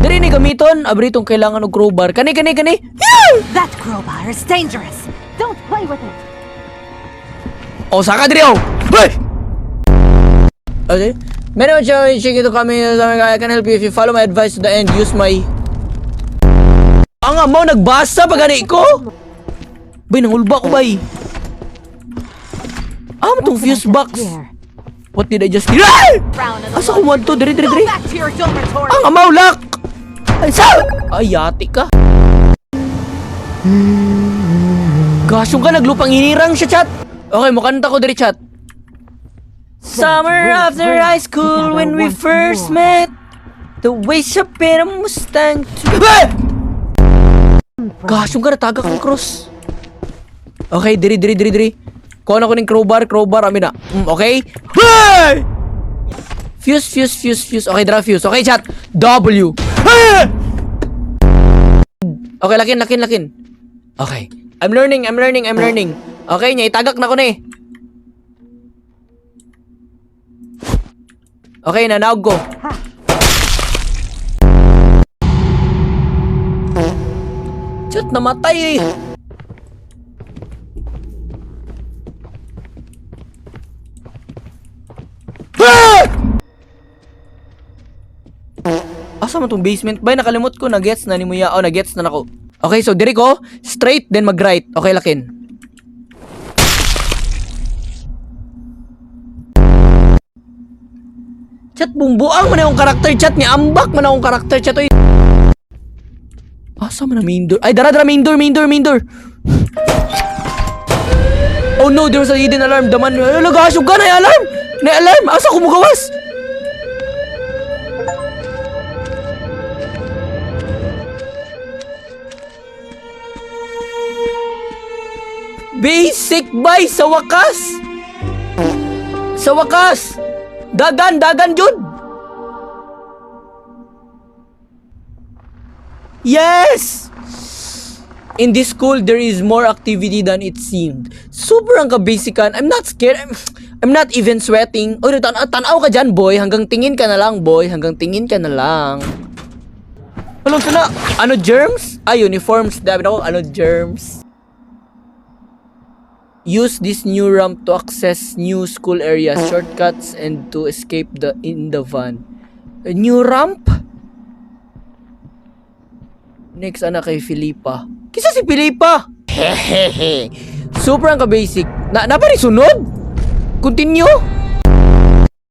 Diri ni gamiton, abri tong kailangan og crowbar. Kani. That crowbar is dangerous. Don't play with it. Oh, saka diri oh. Hey! Okay. Meron siya, to kami, I can help you if you follow my advice to the end. Use my... Ang amaw, nagbasa pa gani ko? Bay, nangulba ko bay. Matong fuse box. What did I just hear? Asa ko man to? Diri. Ang amaw, lock! Ay, ay, yati ka. Gasyong ka, naglupang hinirang siya, chat. Okay, mukanta ko diri, chat. Summer after high school when we first met, the way siya pera Mustang. Gasyong ka, natagak ang cross. Okay, diri. Kuha na ko ng crowbar, amin na. Okay? Hey! Fuse. Okay, draw fuse. Okay, chat. W. Okay, lakin. Okay. I'm learning. Okay, niya, itagak na ko na eh. Okay, nanaog ko. Chat, namatay eh. Asa man tong basement? Bay, nakalimot ko. Nagets na ni Muya. Oh, nagets na nako. Okay, so diri ko. Straight, then mag-right. Okay, lakin. Chat, bumbuang man yung karakter, chat. Ni ambak man akong karakter, chat. Oy. Asa man ang main door? Ay, dara, main door. Oh no, there was a hidden alarm. Daman, lagasyo ka na alarm. Na alarm. Asa ko mugawas? Basic bay sa wakas. Dagan jud. Yes. In this school there is more activity than it seemed. Sobrang ka-basican. I'm not scared. I'm not even sweating. Oh, tanaw ka dyan, boy. Hanggang tingin ka na lang, boy. Alam ko na. Ano, germs? Uniforms. Dabi na ko, germs? Use this new ramp to access new school areas, shortcuts, and to escape in the van. A new ramp? Next, kay Filipa. Kisa si Filipa? Hehehe. Super ang ka-basic. Napari sunod? Continue?